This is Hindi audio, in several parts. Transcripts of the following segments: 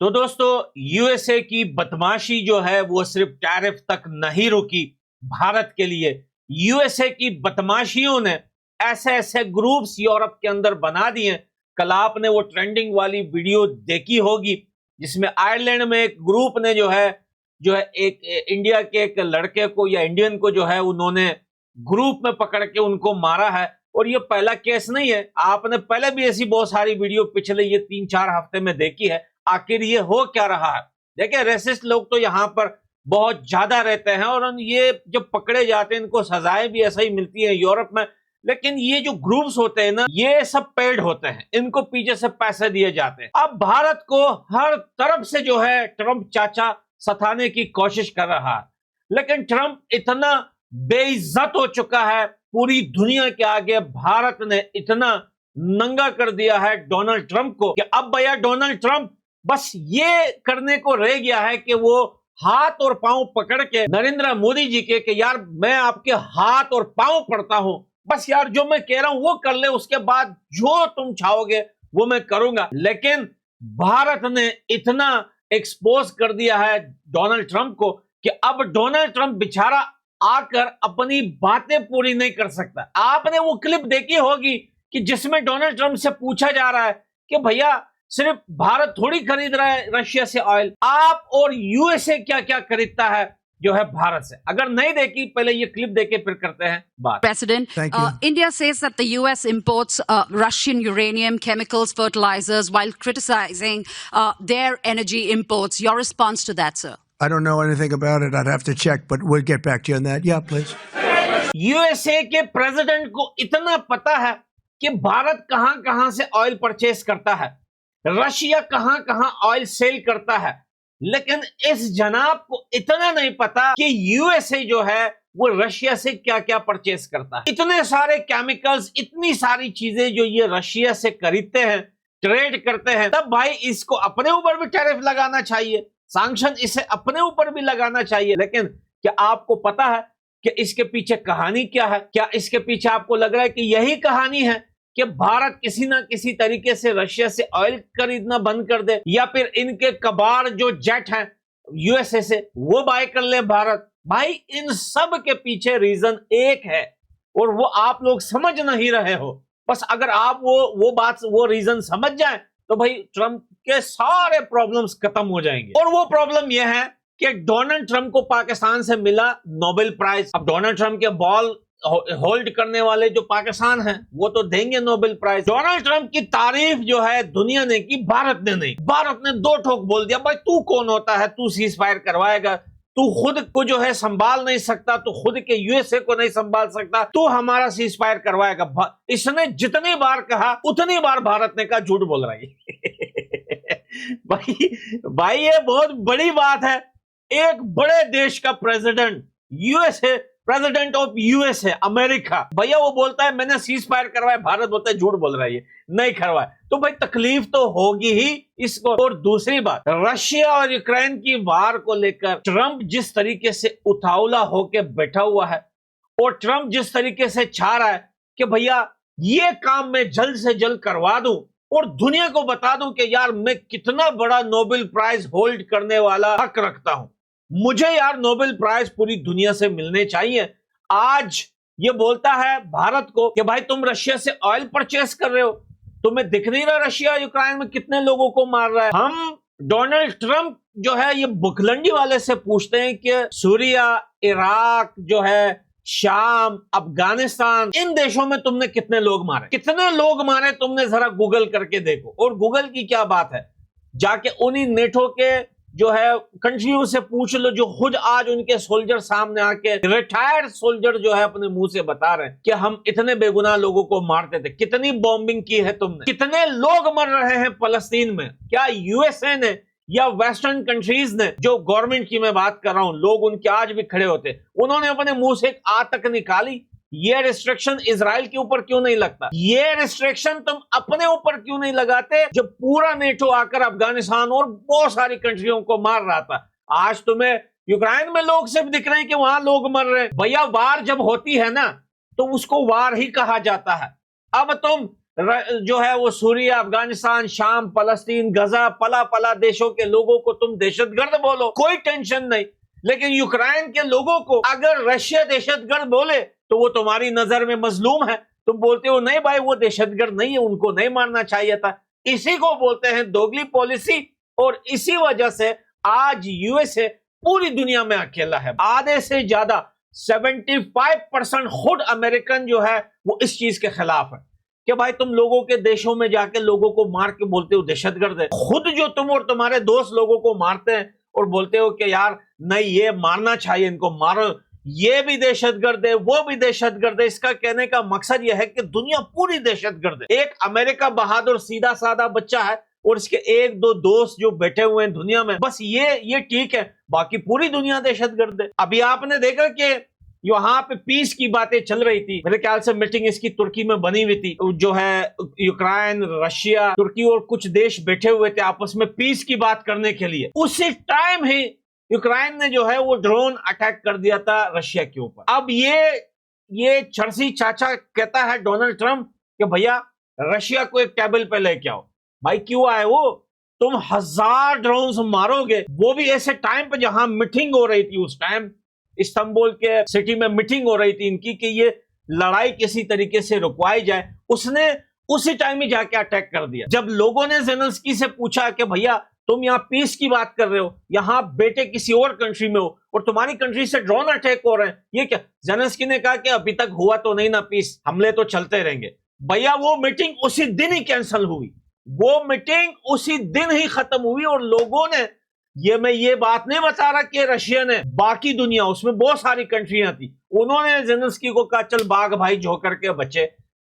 तो दोस्तों, यूएसए की बदमाशी जो है वो सिर्फ टैरिफ तक नहीं रुकी भारत के लिए। यूएसए की बदमाशियों ने ऐसे ऐसे ग्रुप्स यूरोप के अंदर बना दिए। कल आपने वो ट्रेंडिंग वाली वीडियो देखी होगी जिसमें आयरलैंड में एक ग्रुप ने जो है एक इंडिया के एक लड़के को या इंडियन को जो है उन्होंने ग्रुप में पकड़ के उनको मारा है। और ये पहला केस नहीं है, आपने पहले भी ऐसी बहुत सारी वीडियो पिछले ये 3-4 हफ्ते में देखी है। आखिर ये हो क्या रहा है? देखिए, रेसिस्ट लोग तो यहाँ पर बहुत ज्यादा रहते हैं और ये जब पकड़े जाते हैं इनको सजाएं भी ऐसा ही मिलती है यूरोप में। लेकिन ये जो ग्रुप्स होते हैं ना, ये सब पेड होते हैं, इनको पीछे से पैसे दिए जाते हैं। अब भारत को हर तरफ से जो है ट्रंप चाचा सताने की कोशिश कर रहा है, लेकिन ट्रंप इतना बेइज्जत हो चुका है पूरी दुनिया के आगे। भारत ने इतना नंगा कर दिया है डोनाल्ड ट्रंप को कि अब भैया डोनाल्ड ट्रंप बस ये करने को रह गया है कि वो हाथ और पांव पकड़ के नरेंद्र मोदी जी के कि यार मैं आपके हाथ और पांव पड़ता हूं, बस यार जो मैं कह रहा हूं वो कर ले, उसके बाद जो तुम चाहोगे वो मैं करूंगा। लेकिन भारत ने इतना एक्सपोज कर दिया है डोनाल्ड ट्रंप को कि अब डोनाल्ड ट्रंप बेचारा आकर अपनी बातें पूरी नहीं कर सकता। आपने वो क्लिप देखी होगी कि जिसमें डोनाल्ड ट्रंप से पूछा जा रहा है कि भैया सिर्फ भारत थोड़ी खरीद रहा है रशिया से ऑयल, आप और यूएसए क्या क्या खरीदता है जो है भारत से। अगर नहीं देखी, पहले ये क्लिप देके फिर करते हैं बात। President, India says that the US imports Russian uranium, chemicals, fertilizers, while criticizing their energy imports. Your response to that, sir? I don't know anything about it. I'd have to check, but we'll get back to you on that. Yeah, please. USA के प्रेसिडेंट को इतना पता है कि भारत कहां-कहां से ऑयल परचेस करता है, रशिया कहां-कहां ऑयल सेल करता है, लेकिन इस जनाब को इतना नहीं पता कि यूएसए जो है वो रशिया से क्या-क्या परचेस करता है। इतने सारे केमिकल्स, इतनी सारी चीजें जो ये रशिया से खरीदते हैं, ट्रेड करते हैं, तब भाई इसको अपने ऊपर भी टैरिफ लगाना चाहिए, सैंक्शन इसे अपने ऊपर भी लगाना चाहिए। लेकिन क्या आपको पता है कि इसके पीछे कहानी क्या है? क्या इसके पीछे आपको लग रहा है कि यही कहानी है कि भारत किसी ना किसी तरीके से रशिया से ऑयल खरीदना बंद कर दे, या फिर इनके कबाड़ जो जेट हैं यूएसए से वो बाय कर ले भारत? भाई इन सब के पीछे रीजन एक है और वो आप लोग समझ नहीं रहे हो। बस अगर आप वो रीजन समझ जाए तो भाई ट्रंप के सारे प्रॉब्लम्स खत्म हो जाएंगे। और वो प्रॉब्लम यह है कि डोनाल्ड ट्रंप को पाकिस्तान से मिला नोबेल प्राइज। अब डोनाल्ड ट्रंप के बॉल होल्ड करने वाले जो पाकिस्तान हैं वो तो देंगे नोबेल प्राइज। डोनाल्ड ट्रंप की तारीफ जो है दुनिया ने की, भारत ने नहीं। भारत ने दो ठोक बोल दिया, भाई तू कौन होता है, तू सीज फायर करवाएगा, तू खुद को जो है संभाल नहीं सकता, तू खुद के यूएसए को नहीं संभाल सकता, तू हमारा सीज फायर करवाएगा। इसने जितनी बार कहा उतनी बार भारत ने कहा झूठ बोल रहा है। भाई ये बहुत बड़ी बात है। एक बड़े देश का president, USA president of USA America, भैया वो बोलता है मैंने सीज फायर करवाया, भारत बोलता है झूठ बोल रहा है, नहीं करवाया। तो भाई तकलीफ तो होगी ही इसको। और दूसरी बात, रशिया और यूक्रेन की वार को लेकर ट्रंप जिस तरीके से उतावला होकर बैठा हुआ है और ट्रंप जिस तरीके से चाह रहा है कि भैया ये काम मैं जल्द से जल्द करवा दूं और दुनिया को बता दूं कि यार मैं कितना बड़ा नोबेल प्राइज होल्ड करने वाला हक रखता हूं, मुझे यार नोबेल प्राइज पूरी दुनिया से मिलने चाहिए। आज ये बोलता है भारत को कि भाई तुम रशिया से ऑयल परचेस कर रहे हो, तुम्हें दिख नहीं रहा रशिया यूक्रेन में कितने लोगों को मार रहा है। हम डोनाल्ड ट्रंप जो है ये बुखलंडी वाले से पूछते हैं कि सूरिया, इराक जो है, शाम, अफगानिस्तान, इन देशों में तुमने कितने लोग मारे, कितने लोग मारे तुमने, जरा गूगल करके देखो। और गूगल की क्या बात है, जाके उन्हीं नेटो के जो है कंट्रियों से पूछ लो जो खुद आज उनके सोल्जर सामने आके, रिटायर्ड सोल्जर जो है अपने मुंह से बता रहे हैं कि हम इतने बेगुनाह लोगों को मारते थे। कितनी बॉम्बिंग की है तुमने, कितने लोग मर रहे हैं फलस्तीन में। क्या यूएसए ने या वेस्टर्न कंट्रीज ने, जो गवर्नमेंट की मैं बात कर रहा हूं, लोग उनके आज भी खड़े होते, उन्होंने अपने मुंह से एक आ तक निकाली? ये रिस्ट्रिक्शन इजराइल के ऊपर क्यों नहीं लगता? ये रिस्ट्रिक्शन तुम अपने ऊपर क्यों नहीं लगाते जब पूरा नेटो आकर अफगानिस्तान और बहुत सारी कंट्रियों को मार रहा था? आज तुम्हें यूक्रेन में लोग सिर्फ दिख रहे हैं कि वहां लोग मर रहे हैं। भैया वार जब होती है ना तो उसको वार ही कहा जाता है। अब तुम जो है वो सूरिया, अफगानिस्तान, शाम, फलस्तीन, गजा, पला पला देशों के लोगों को तुम दहशतगर्द बोलो, कोई टेंशन नहीं। लेकिन यूक्रेन के लोगों को अगर रशिया दहशतगर्द बोले तो वो तुम्हारी नजर में मजलूम है। तुम बोलते हो नहीं भाई वो दहशतगर्द नहीं है, उनको नहीं मारना चाहिए था। इसी को बोलते हैं दोगली पॉलिसी। और इसी वजह से आज यूएसए पूरी दुनिया में अकेला है। आधे से ज्यादा 75% खुद अमेरिकन जो है वो इस चीज के खिलाफ है कि भाई तुम लोगों के देशों में जाके लोगों को मार के बोलते हो दहशतगर्द है। खुद जो तुम और तुम्हारे दोस्त लोगों को मारते हैं और बोलते हो कि यार नहीं ये मारना चाहिए, इनको मारो, ये भी दहशतगर्द है, वो भी दहशतगर्द है। इसका कहने का मकसद यह है कि दुनिया पूरी दहशतगर्द है। एक अमेरिका बहादुर सीधा साधा बच्चा है और इसके एक दो दोस्त जो बैठे हुए हैं दुनिया में, बस ये ठीक है, बाकी पूरी दुनिया दहशतगर्द है। अभी आपने देखा कि यहाँ पे पीस की बातें चल रही थी, मेरे ख्याल से मीटिंग इसकी तुर्की में बनी हुई थी, जो है यूक्रेन, रशिया, तुर्की और कुछ देश बैठे हुए थे आपस में पीस की बात करने के लिए। उसी टाइम ही यूक्रेन ने जो है वो ड्रोन अटैक कर दिया था रशिया के ऊपर। अब ये चर्सी चाचा कहता है डोनाल्ड ट्रंप कि भैया रशिया को एक टेबल पे लेके आओ। भाई क्यों आए वो? तुम 1000 ड्रोन मारोगे, वो भी ऐसे टाइम पे जहां मीटिंग हो रही थी। उस टाइम इस्तांबुल के सिटी में मीटिंग हो रही थी इनकी कि ये लड़ाई किसी तरीके से रुकवाई जाए। उसने उसी टाइम ही जाके अटैक कर दिया। जब लोगों ने ज़ेलेंस्की से पूछा कि भैया तुम यहाँ पीस की बात कर रहे हो, यहाँ बेटे किसी और कंट्री में हो और तुम्हारी कंट्री से ड्रोन अटैक हो रहे हैं, ये क्या? ज़ेलेंस्की ने कहा कि अभी तक हुआ तो नहीं ना पीस, हमले तो चलते रहेंगे। भैया वो मीटिंग उसी दिन ही कैंसिल हुई, वो मीटिंग उसी दिन ही खत्म हुई। और लोगों ने मैं ये बात नहीं बता रहा कि रशिया ने, बाकी दुनिया, उसमें बहुत सारी कंट्रियां थी, उन्होंने ज़ेलेंस्की को कहा चल भाग भाई जो करके बचे,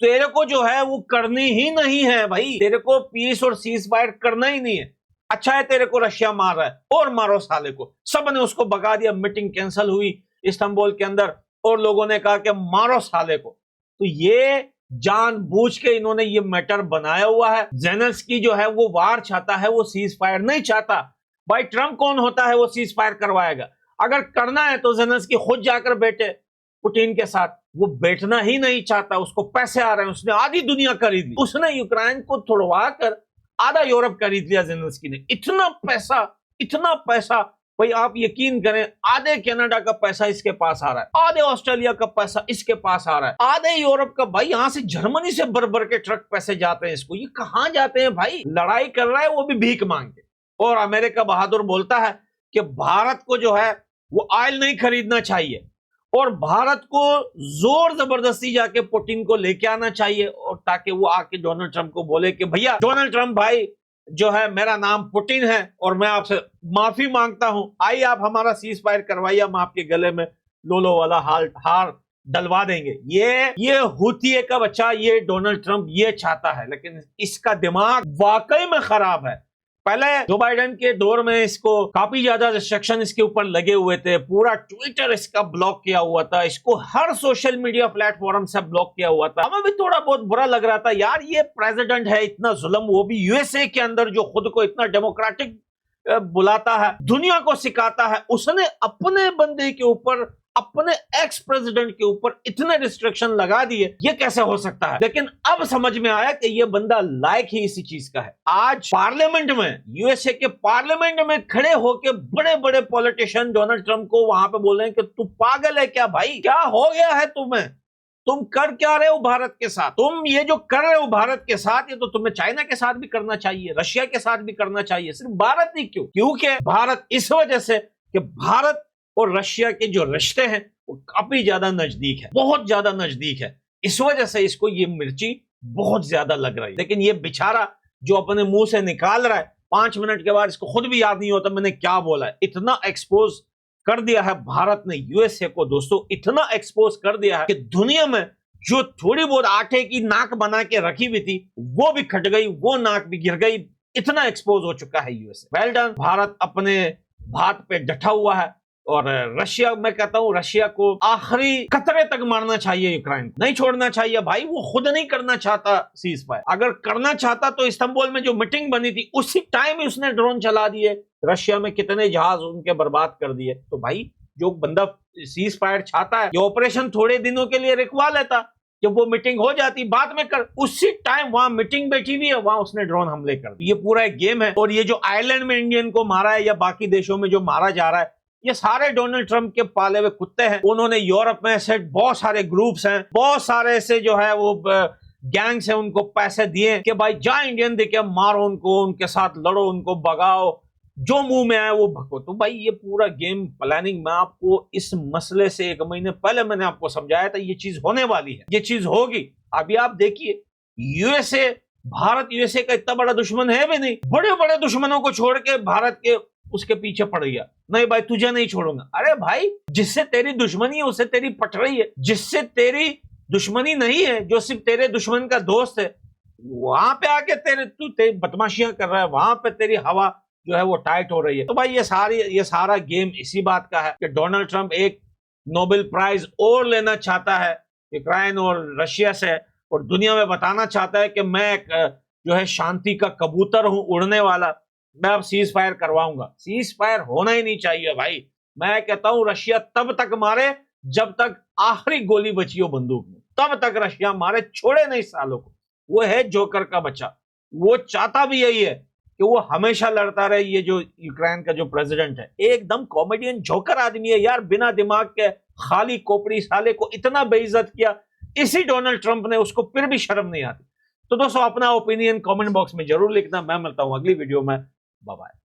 तेरे को जो है वो करनी ही नहीं है भाई, तेरे को पीस और सीज फायर करना ही नहीं है। अच्छा है तेरे को रशिया मार रहा है और मारो साले को। सब ने उसको भगा दिया, मीटिंग कैंसिल हुई इस्तांबुल के अंदर और लोगों ने कहा कि मारो साले को। तो ये जानबूझ के इन्होंने ये मैटर बनाया हुआ है। ज़ेलेंस्की जो है वो वार चाहता है, वो सीज फायर नहीं चाहता। भाई ट्रंप कौन होता है वो सीज फायर करवाएगा? अगर करना है तो ज़ेलेंस्की खुद जाकर बैठे पुतिन के साथ, वो बैठना ही नहीं चाहता, उसको पैसे आ रहे हैं, उसने आधी दुनिया खरीद ली, उसने यूक्रेन को तोड़वा कर आधा यूरोप खरीद लिया ज़ेलेंस्की ने। इतना पैसा भाई आप यकीन करें, आधे कनाडा का पैसा इसके पास आ रहा है, आधे ऑस्ट्रेलिया का पैसा इसके पास आ रहा है, आधे यूरोप का। भाई यहां से जर्मनी से भर के ट्रक पैसे जाते हैं इसको। ये कहां जाते हैं भाई? लड़ाई कर रहा है वो भी भीख मांग के। और अमेरिका बहादुर बोलता है कि भारत को जो है वो ऑयल नहीं खरीदना चाहिए और भारत को जोर जबरदस्ती जाके पुतिन को लेके आना चाहिए, और ताकि वो आके डोनाल्ड ट्रंप को बोले कि भैया डोनाल्ड ट्रंप भाई जो है मेरा नाम पुतिन है और मैं आपसे माफी मांगता हूं, आइए आप हमारा सीज फायर करवाइए, हम आपके गले में लोलो वाला हार डलवा देंगे। ये हुतिये का बच्चा, ये डोनाल्ड ट्रंप ये चाहता है, लेकिन इसका दिमाग वाकई में खराब है। पहले जो बाइडेन के दौर में इसको काफी ज्यादा रिस्ट्रिक्शन इसके ऊपर लगे हुए थे, पूरा ट्विटर इसका ब्लॉक किया हुआ था, इसको हर सोशल मीडिया प्लेटफॉर्म से ब्लॉक किया हुआ था। हमें भी थोड़ा बहुत बुरा लग रहा था, यार ये प्रेसिडेंट है, इतना जुल्म, वो भी यूएसए के अंदर जो खुद को इतना डेमोक्रेटिक बुलाता है, दुनिया को सिखाता है, उसने अपने बंदे के ऊपर, अपने एक्स प्रेसिडेंट के ऊपर इतने रिस्ट्रिक्शन लगा दिए, ये कैसे हो सकता है? लेकिन अब समझ में आया कि ये बंदा लायक ही इसी चीज का है। आज पार्लियामेंट में, यूएसए के पार्लियामेंट में खड़े होकर बड़े बड़े पॉलिटिशियन डोनाल्ड ट्रंप को वहां पे बोल रहे हैं कि तू पागल है क्या भाई, क्या हो गया है तुम्हें, तुम कर क्या रहे हो भारत के साथ? तुम ये जो कर रहे हो भारत के साथ, ये तो तुम्हें चाइना के साथ भी करना चाहिए, रशिया के साथ भी करना चाहिए, सिर्फ भारत नहीं। क्यों? क्योंकि भारत इस वजह से कि भारत और रशिया के जो रिश्ते हैं वो काफी ज्यादा नजदीक है, बहुत ज्यादा नजदीक है, इस वजह से इसको ये मिर्ची बहुत ज्यादा लग रही है। लेकिन ये बेचारा जो अपने मुंह से निकाल रहा है, 5 मिनट के बाद इसको खुद भी याद नहीं होता मैंने क्या बोला है। इतना एक्सपोज कर दिया है भारत ने यूएसए को, दोस्तों इतना एक्सपोज कर दिया है कि दुनिया में जो थोड़ी बहुत आटे की नाक बना के रखी हुई थी वो भी खट गई, वो नाक भी गिर गई, इतना एक्सपोज हो चुका है यूएसए। वेल डन, भारत अपने बात पे डटा हुआ है। और रशिया, मैं कहता हूं रशिया को आखिरी कतरे तक मारना चाहिए, यूक्रेन नहीं छोड़ना चाहिए भाई। वो खुद नहीं करना चाहता सीज फायर, अगर करना चाहता तो इस्तांबुल में जो मीटिंग बनी थी उसी टाइम ही उसने ड्रोन चला दिए, रशिया में कितने जहाज उनके बर्बाद कर दिए। तो भाई जो बंदा सीज फायर चाहता है, ये ऑपरेशन थोड़े दिनों के लिए रुकवा लेता, जब वो मीटिंग हो जाती बाद में कर, उसी टाइम वहां मीटिंग बैठी हुई है, वहां उसने ड्रोन हमले कर दिए। ये पूरा एक गेम है। और ये जो आयरलैंड में इंडियन को मारा है या बाकी देशों में जो मारा जा रहा है, ये सारे डोनाल्ड ट्रंप के पाले हुए कुत्ते हैं। उन्होंने यूरोप में ऐसे बहुत सारे ग्रुप्स हैं, बहुत सारे ऐसे जो है वो गैंग्स हैं, उनको पैसे दिए कि भाई जा इंडियन देखे मारो उनको, उनके साथ लड़ो, उनको भगाओ, जो मुंह में आए वो भगो। तो भाई ये पूरा गेम प्लानिंग, मैं आपको इस मसले से 1 महीने पहले मैंने आपको समझाया था ये चीज होने वाली है, ये चीज होगी। अभी आप देखिए यूएसए, भारत यूएसए का इतना बड़ा दुश्मन है भी नहीं, बड़े बड़े दुश्मनों को छोड़ के भारत के उसके पीछे पड़ गया, नहीं भाई तुझे नहीं छोड़ूंगा। अरे भाई जिससे तेरी दुश्मनी है उससे तेरी पट रही है, जिससे तेरी दुश्मनी नहीं है, जो सिर्फ तेरे दुश्मन का दोस्त है, वहां पे आके तू बदमाशियां कर रहा है, वहां पे तेरी हवा जो है वो टाइट हो रही है। तो भाई ये सारा गेम इसी बात का है कि डोनाल्ड ट्रंप एक नोबेल प्राइज और लेना चाहता है यूक्रेन और रशिया से, और दुनिया में बताना चाहता है कि मैं जो है शांति का कबूतर हूं उड़ने वाला, मैं अब सीज फायर करवाऊंगा। सीज फायर होना ही नहीं चाहिए भाई। मैं कहता हूं रशिया तब तक मारे जब तक आखिरी गोली बची हो बंदूक में, तब तक रशिया मारे, छोड़े नहीं सालों को। वो है जोकर का बच्चा, वो चाहता भी यही है कि वो हमेशा लड़ता रहे। ये जो यूक्रेन का जो प्रेसिडेंट है एकदम कॉमेडियन जोकर आदमी है यार, बिना दिमाग के खाली कोपड़ी साले को इतना बेइज्जत किया इसी डोनाल्ड ट्रंप ने, उसको फिर भी शर्म नहीं आती। तो दोस्तों अपना ओपिनियन कमेंट बॉक्स में जरूर लिखना। मैं मिलता हूं अगली वीडियो में, बाय बाय।